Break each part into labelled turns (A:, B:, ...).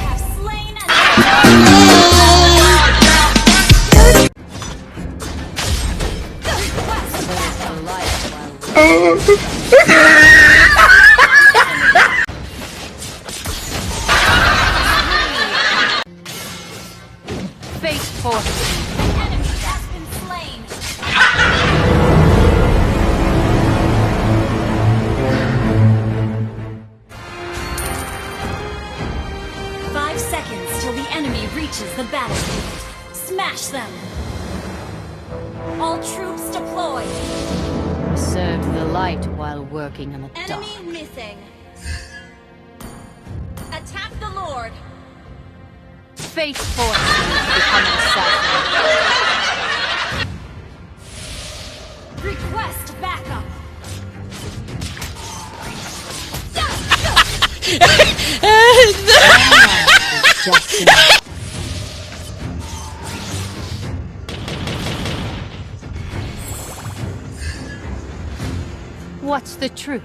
A: have slain an
B: Fate force.
A: enemy has been slain. 5 seconds till the enemy reaches the battlefield. Smash them. All troops deployed.
B: Served the light while working in the dark.
A: Enemy missing. Attack the Lord.
B: Fate forced me to become an assassin.
A: Request backup.
B: Just enough. What's the truth?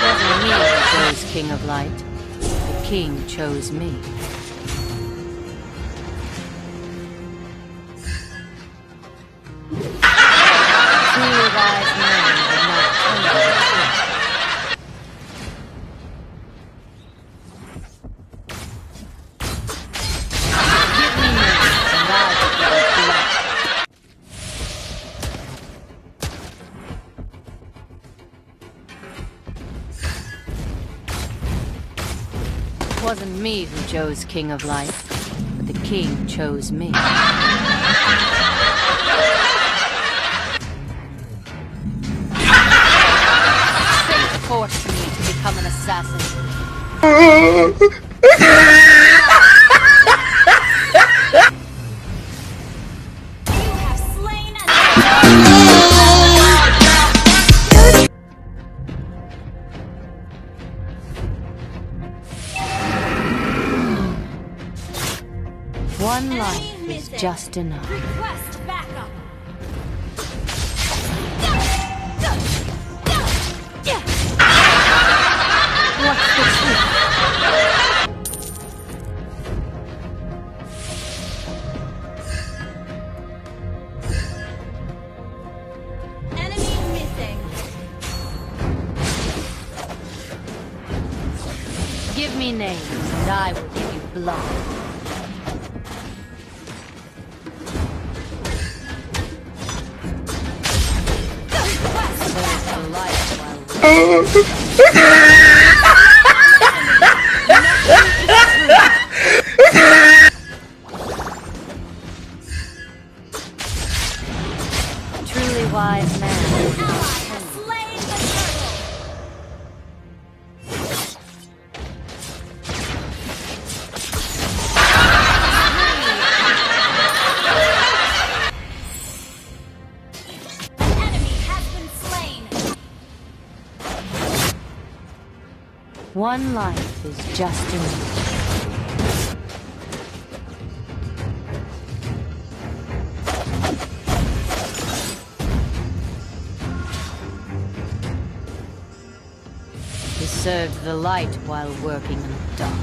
B: Wasn't me who chose King of Light. The King chose me. Truly wise men will not tell you the truth. Give me names and I will give you blood. Wasn't me who chose King of Light, but the King chose me. Fate forced me to become an assassin.
A: You have slain an
B: One
A: enemy
B: life is
A: missing.
B: just enough.
A: Request backup.
B: What's the truth?
A: Enemy missing.
B: Give me names and I will give you blood. There's the light while truly wise man.
A: Ally has slain the turtle. An enemy has been slain.
B: One life is just enough. He served the light while working in the dark.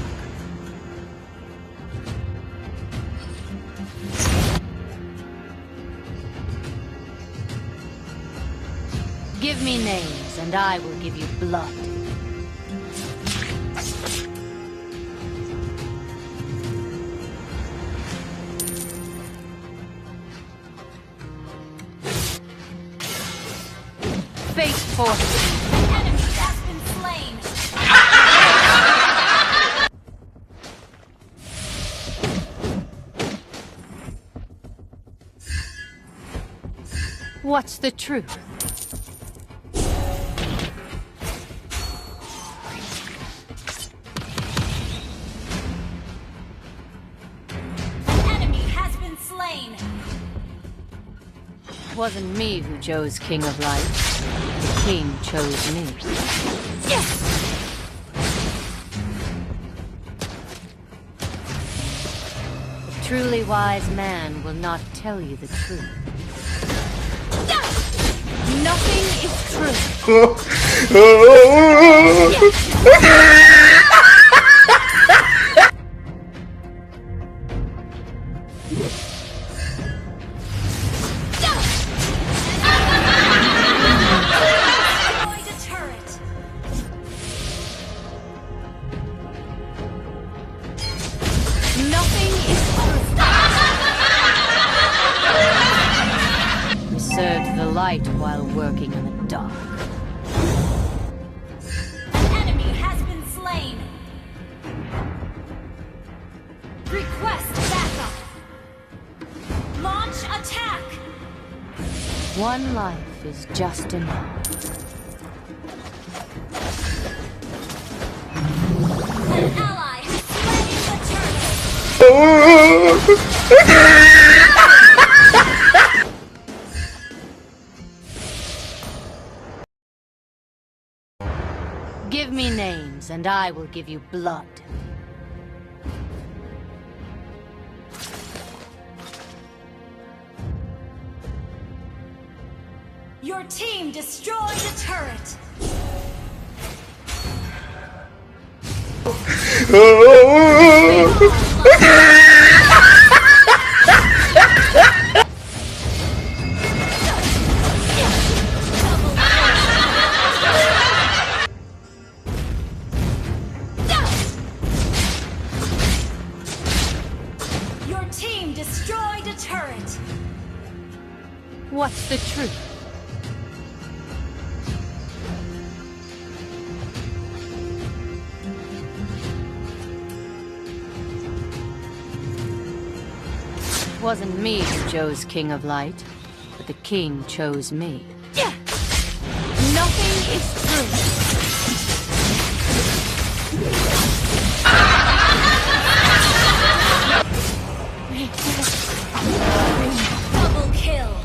B: Give me names and I will give you blood. Fate forced me.
A: Enemy has been slain.
B: What's the truth?
A: Enemy has been slain.
B: Wasn't me who chose King of Light. The King chose me.
A: Yes.
B: truly wise man will not tell you the truth. Nothing is true. Served the light while working in the dark.
A: An enemy has been slain. Request backup. Launch attack.
B: One life is just enough.
A: An ally has slain the turtle.
B: Give me names, and I will give you blood.
A: Your team destroyed a turret. Your team destroyed a turret.
B: What's the truth? It wasn't me who chose King of Light, but the king chose me. Nothing is true.
A: Double kill.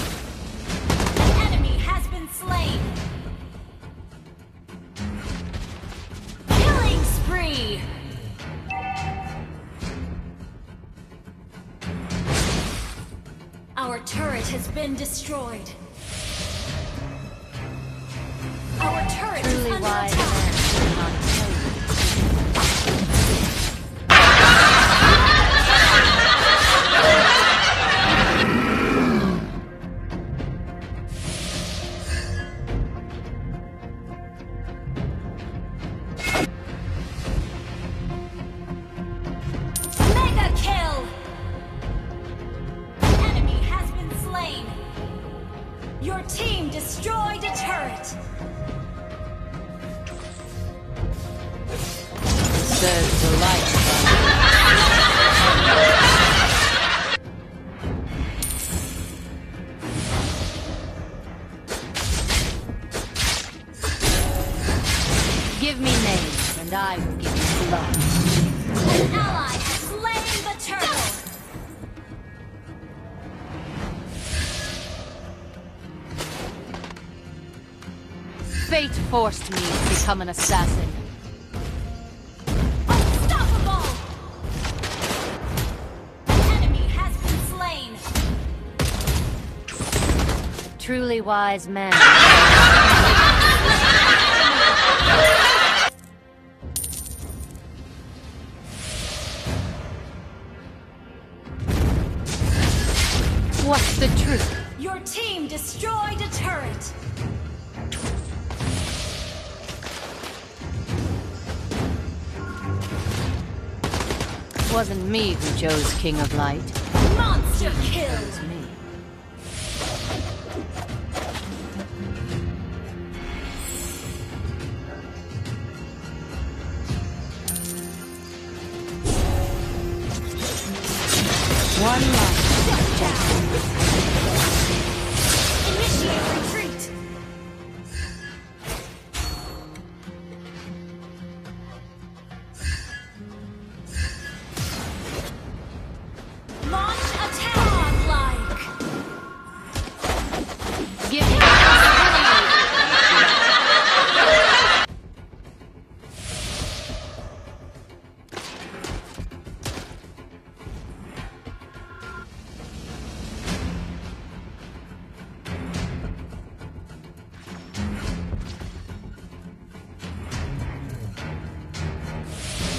A: An enemy has been slain. Killing spree. Our turret has been destroyed. Our turret is
B: Truly
A: under
B: wise
A: attack.
B: man will not tell you.
A: Mega kill! An enemy has been slain. Your team destroyed a turret.
B: Serves the light. Give me names, and I will give you blood.
A: An ally has slain the turtle.
B: Fate forced me to become an assassin.
A: Unstoppable! An enemy has been slain.
B: Truly wise man. What's the truth?
A: Your team destroyed a turret.
B: It wasn't me who chose King of Light.
A: Monster
B: It
A: kill.
B: was me. One life, just
A: Initiate retreat. Launch attack.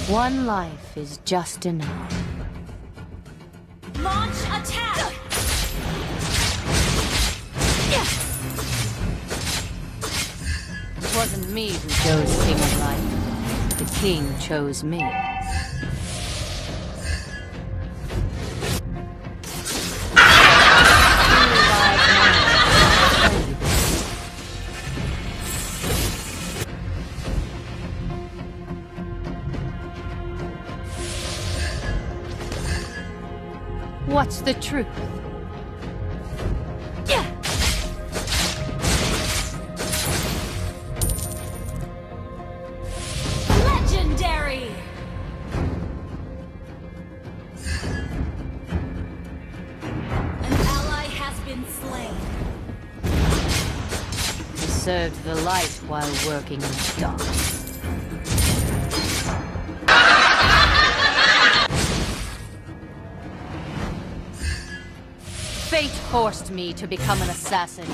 B: One life is just enough.
A: Launch attack!
B: It wasn't me who chose King of Light. The king chose me. What's the truth?
A: Legendary! An ally has been slain.
B: He served the light while working in the dark. Fate forced me to become an assassin.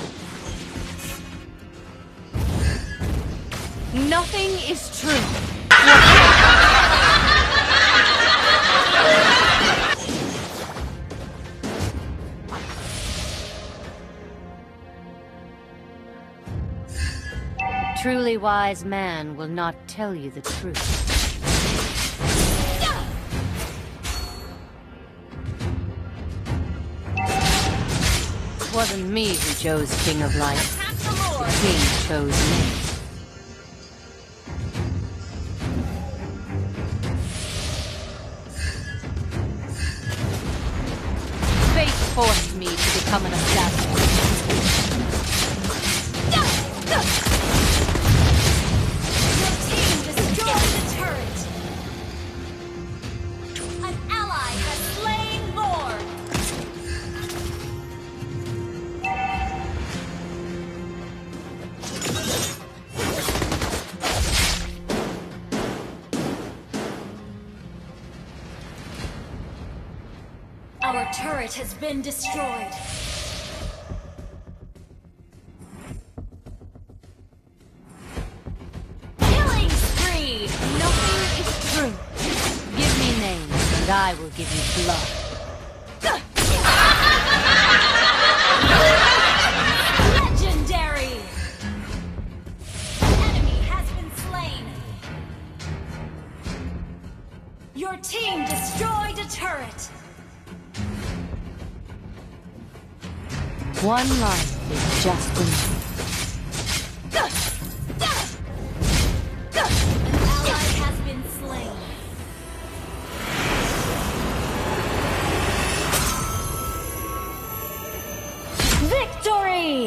B: Nothing is true. A truly wise man will not tell you the truth. It wasn't me who chose King of Light. The king chose me. Fate forced me to become an assassin.
A: Your team destroyed the turret. An ally has slain Lord. Our turret has been destroyed. Killing spree!
B: Nothing is true. Give me names, and I will give you blood.
A: Legendary! An enemy has been slain. Your team destroyed a turret.
B: One life is just enough.
A: An ally has been slain. Victory!